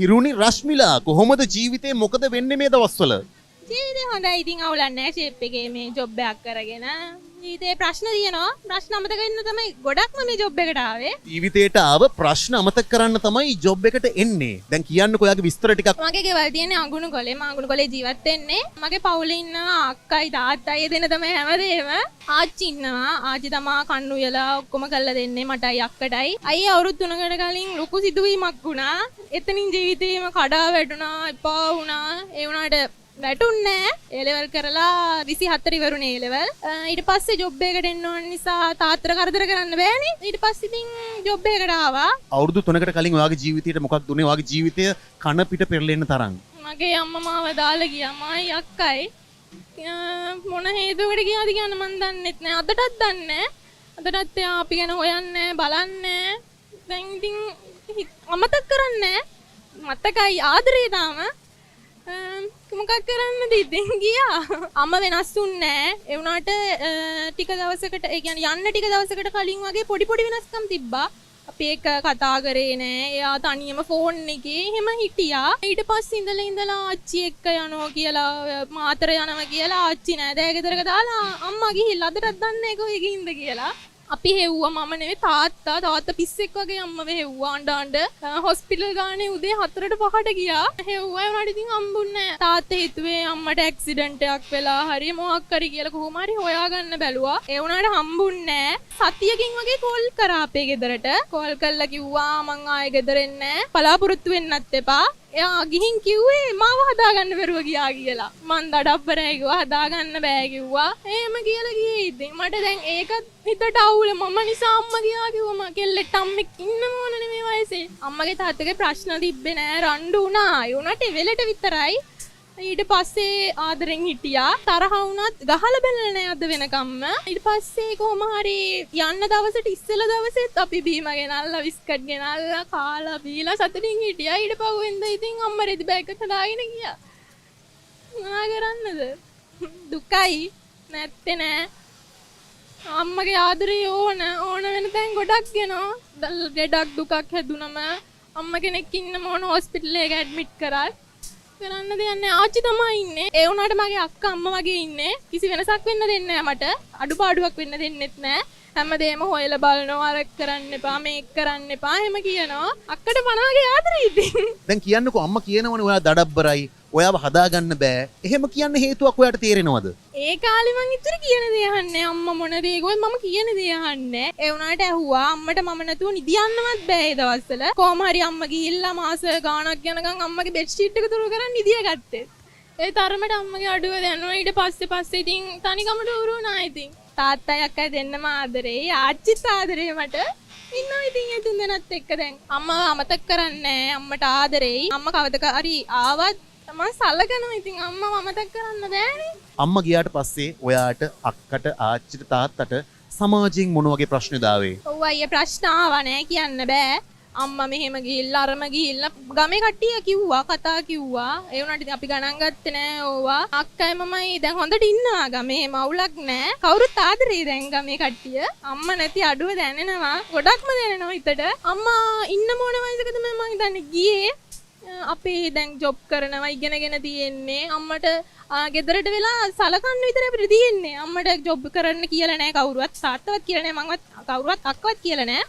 හිරුනි රශ්මිලා කොහොමද ජීවිතේ මොකද වෙන්නේ මේ දවස්වල? ජීවිතේ හොඳයි. ඉතින් අවුලක් නැහැ. ෂේප් එකේ මේ ජොබ් එකක් කරගෙන ජීවිතේ ප්‍රශ්න තියෙනවා. ප්‍රශ්න අමතක වෙන්න තමයි ගොඩක්ම මේ ජොබ් එකට ආවේ. ජීවිතේට ආව ප්‍රශ්න අමතක කරන්න තමයි ජොබ් එකට එන්නේ. දැන් කියන්නකෝ ඔයාගේ විස්තර ටිකක්. මගේ ගෙවල් තියෙන්නේ අඟුණුකොලේ. මම අඟුණුකොලේ ජීවත් වෙන්නේ. මගේ පවුලේ ඉන්නවා අක්කයි තාත්තයි දෙන්න තමයි හැමදේම. ආච්චි ඉන්නවා. ආච්චි තමා කන්නු යලා ඔක්කොම කරලා දෙන්නේ මටයි අක්කටයි. අයියා අවුරුදු 3කට කලින් ලොකු සිදුවීමක් වුණා. එතනින් ජීවිතේම කඩා වැටුණා, එපා වුණා. ඒ වුණාට වැටුන්නේ ඒ ලෙවල් කරලා 24 ඉවරුනේ ඒ ලෙවල්. ඊට පස්සේ ජොබ් එකකට එන්න ඕන නිසා තාත්තට කරදර කරන්න බෑනේ. ඊට පස්සේ ඉතින් ජොබ් එකකට ආවා. අවුරුදු 3කට කලින් ඔයාගේ ජීවිතේට මොකක්ද උනේ? ඔයාගේ ජීවිතය කන පිට පෙරලෙන්න තරම්. මගේ අම්මා මාව දාලා ගියා. මායි අක්කයි මොන හේතුවකට ගියාද කියන්න මන් දන්නෙත් නෑ. අදටත් දන්නේ නෑ. අදටත් එයා අපි ගැන හොයන්නේ බලන්නේ. දැන් ඉතින් අමතක කරන්නේ මතකයි ආදරේ තාම. මොකක් කරන්නද ඉතින් ගියා. අම්ම වෙනස් වුන්නේ නෑ. ඒ වුණාට ටික දවසකට ඒ කියන්නේ යන්න ටික දවසකට කලින් වගේ පොඩි පොඩි වෙනස්කම් තිබ්බා. අපි එක කතා කරේ නෑ. එයා තනියම ෆෝන් එකේ එහෙම හිටියා. ඊට පස්සේ ඉඳලා ආච්චි එක්ක යනවා කියලා මාතර යනවා කියලා ආච්චි නෑ දැය ගෙදරක දාලා අම්මා ගිහිල්ලා අදටත් දන්නේ නැහැ කොහෙ ගිහින්ද කියලා. අපි හෙව්වා මම නෙවෙයි තාත්තා පිස්සෙක් වගේ අම්ම හෙව්වා අඬ හොස්පිටල් ගානේ උදේ 4ට 5ට ගියා. හෙව්වා ඒ වුණාට ඉතින් හම්බුන්නේ නැහැ. තාත්තා හිතුවේ අම්මට ඇක්සිඩන්ට් එකක් වෙලා හරි මොකක් හරි කියලා කොහොම හරි හොයාගන්න බැලුවා. ඒ වුණාට හම්බුන්නේ නැහැ. සතියකින් වගේ කෝල් කරා අපේ ගෙදරට. කෝල් කරලා කිව්වා මං ආයේ ගෙදර එන්නේ නැහැ. බලාපොරොත්තු වෙන්නත් එපා. එයා ගිහින් කිව්වේ මාව හදාගන්න බැරුව ගියා කියලා. මං දඩබ්බරයි කිව්වා හදාගන්න බෑ කිව්වා. එහෙම කියලා ගියේ ඉතින් මට දැන් ඒකත් හිතට අවුල. මම නිසා අම්මා ගියා කිව්වා මම කෙල්ලෙක් අම්මෙක් ඉන්න ඕනනේ මේ වයසේ. අම්මගේ තාත්තගේ ප්‍රශ්න තිබ්බේ නෑ රණ්ඩු වුණා. ඒ උනට වෙලට විතරයි. ඊට පස්සේ ආදරෙන් හිටියා. තරහ වුණත් ගහලා බැලලා නෑ අද වෙනකම්ම. ඊට පස්සේ කොහොම හරි යන්න දවසට ඉස්සෙල්ලා දවසෙත් අපි බීම ගෙනල්ලා බිස්කට් ගෙනල්ලා කාලා බීලා සතුටින් හිටියා. ඊට පහුවෙන්ද ඉතින් අම්මා රෙදි බෑග් එක හදාගෙන ගියා. මොනා කරන්නද? දුකයි නැත්තේ නෑ. අම්මගේ ආදරේ ඕන වෙන තැන් ගොඩක් ගෙනවා. ලෙඩක් දුකක් හැදුනම අම්ම කෙනෙක් ඉන්න මොන හොස්පිටල් එකක ඇඩ්මිට් කරා. කරන්න දෙයක් නෑ. ආච්චි තමයි ඉන්නේ. ඒ වුණාට මගේ අක්කා අම්මා වගේ ඉන්නේ. කිසි වෙනසක් වෙන්න දෙන්නේ නෑ මට. අඩුපාඩුවක් වෙන්න දෙන්නෙත් නෑ. හැමදේම හොයලා බලනවා අර කරන්න එපා මේක කරන්න එපා එහෙම කියනවා. අක්කට පණවගේ ආදරේ ඉතින්. දැන් කියන්නකෝ අම්මා කියනවනේ ඔයා දඩබ්බරයි. ඔයාව හදාගන්න බෑ. එහෙම කියන්න හේතුවක් ඔයාට තේරෙනවද? ඒ කාලේ මං ඉතුරු කියන දේ අහන්නේ. අම්මා මොන දේ කිව්වොත් මම කියන දේ අහන්නේ. ඒ වුණාට ඇහුවා අම්මට මම නැතුව නිදියන්නවත් බෑ ඒ දවස්වල. කොහොම හරි අම්මා ගිහිල්ලා මාස ගාණක් යනකම් අම්මගේ බෙඩ් ෂීට් එක තුරු කරන් නිදිය ගත්තේ. ඒ තරමට අම්මගේ අඩුව දැනුණා. ඊට පස්සේ ඉතින් තනිකමට උරුණා ඉතින්. තාත්තයි අක්කයි දෙන්නම ආදරේ. ආච්චිත් ආදරේ මට. ඉන්නවා ඉතින් ඒ තුන් දෙනාත් එක්ක දැන්. අම්මව අමතක කරන්නේ නැහැ. අම්මට ආදරෙයි. අම්මා කවදක හරි ආවත් මම සලකනවා ඉතින් අම්මව අමතක කරන්න බෑනේ. අම්මා ගියාට පස්සේ ඔයාට අක්කට ආච්චිට තාත්තට සමාජයෙන් මොන වගේ ප්‍රශ්නද ආවේ? ඔව් අයියා ප්‍රශ්න ආවා නෑ කියන්න බෑ. අම්මා මෙහෙම ගිහිල්ලා අරම ගිහිල්ලා ගමේ කට්ටිය කිව්වා කතා කිව්වා. ඒ වුණාට ඉතින් අපි ගණන් ගත්තේ නෑ ඕවා. අක්කයි මමයි දැන් හොඳට ඉන්නවා ගමේ මවුලක් නෑ. කවුරුත් ආදරේ දැන් ගමේ කට්ටිය. අම්මා නැති අඩුව දැනෙනවා. ගොඩක්ම දැනෙනවා හිතට. අම්මා ඉන්න මොන වයසකද මම හිතන්නේ ගියේ. අපි දැන් ජොබ් කරනවා ඉගෙනගෙන තියෙන්නේ අම්මට ගෙදරට වෙලා සලකන්න විතරයි අපිට තියෙන්නේ. අම්මට ජොබ් කරන්න කියලා නෑ කවුරුවත්. තාත්තවත් කියලා නෑ මංවත් කවුරුවත් අක්කවත් කියලා නෑ.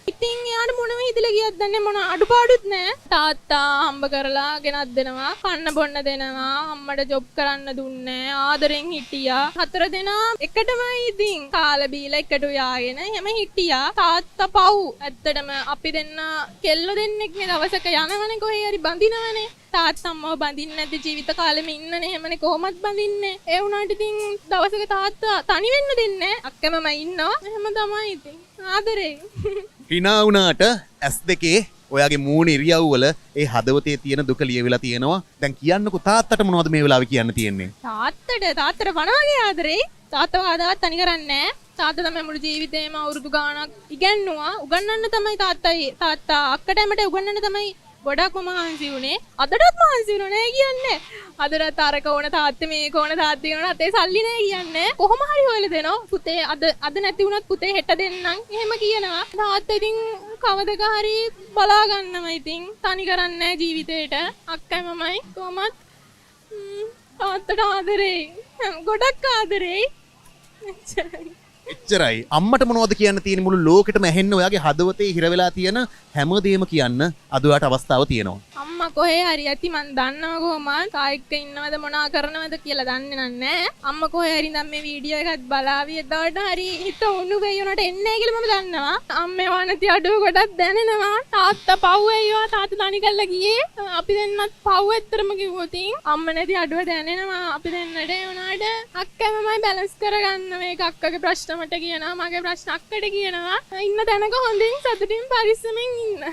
ඉතින් එයාට මොනව හිතලා ගියත් දන්නේ මොන අඩුපාඩුත් නෑ. තාත්තා හම්බ කරලා ගෙනත් දෙනවා, කන්න බොන්න දෙනවා, අම්මට ජොබ් කරන්න දුන්නේ ආදරෙන් හිටියා. 4 දෙනා එකටමයි ඉතින් කාලා බීලා එකට උයාගෙන එහෙම හිටියා. තාත්තා පව් ඇත්තටම අපි දෙන්න කෙල්ල දෙන්නෙක් නේ දවසක යනවනේ කොහේ හරි බඳිනවනේ. තාත්තා අම්මව බඳින්නේ නැද්ද ජීවිත කාලෙම ඉන්නනේ එහෙමනේ කොහොමත් බඳින්නේ. ඒ වුණාට ඉතින් දවසක තාත්තා තනි වෙන්න දෙන්නේ නැහැ. අක්කමම ඉන්නවා. එහෙම තමයි ඉතින්. ආදරේ. හිනා වුණාට S2 ඔයාගේ මූණ ඉරියව්වල ඒ හදවතේ තියෙන දුක ලියවිලා තියෙනවා. දැන් කියන්නකෝ තාත්තට මොනවද මේ වෙලාවේ කියන්න තියෙන්නේ? තාත්තට වනාගේ ආදරේ. තාත්තව ආදාවත් තනි කරන්නේ නැහැ. තාත්තා තමයි මුළු ජීවිතේම අවුරුදු ගාණක් ඉගෙනුවා. උගන්වන්න තමයි තාත්තා අක්කට එමට උගන්වන්න තමයි ගොඩක් මහන්සි වුණේ. අදටත් මහන්සි වුණේ කියන්නේ. අදටත් අරක ඕන තාත්තේ මේක ඕන තාත්තේ ඕන අතේ සල්ලි නෑ කියන්නේ. කොහොම හරි හොයලා දෙනවා. පුතේ අද නැති වුණත් පුතේ හෙට දෙන්නම්. එහෙම කියනවා. තාත්තා ඉතින් කවදක හරි බලා ගන්නවා ඉතින්. තනි කරන්නේ නෑ ජීවිතේට. අක්කයි මමයි කොහමත් තාත්තට ආදරේ. ගොඩක් ආදරේ. එච්චරයි. අම්මට මොනවද කියන්න තියෙන මුළු ලෝකෙටම ඇහෙන්න ඔයාගේ හදවතේ හිර වෙලා තියෙන හැමදේම කියන්න අද ඔයාට අවස්ථාව තියෙනවා. අම්මා කොහේ හරි ඇති මන් දන්නව කොහොමද කායික ඉන්නවද මොනා කරනවද කියලා දන්නේ නැහැ. අම්මා කොහේ හරි නම් මේ වීඩියෝ එකත් බලාවි එදාට හරි හිත උණු වෙයි උනට එන්නේ කියලා මම දන්නවා. අම්මේ වනති අඩුව කොටක් දැනෙනවා. තාත්තා පව් එයිවා තාත්තා තනි කරලා ගියේ. අපි දෙන්නත් පව් ඇත්තරම කිව්වොත් අම්ම නැති අඩුව දැනෙනවා. අපි දෙන්නට ඒ උනාට අක්කයි මමයි බැලන්ස් කරගන්න මේක අක්කගේ ප්‍රශ්න මට කියනවා මගේ ප්‍රශ්න අක්කට කියනවා. ඉන්න තැනක හොඳින් සතුටින් පරිස්සමෙන් ඉන්න.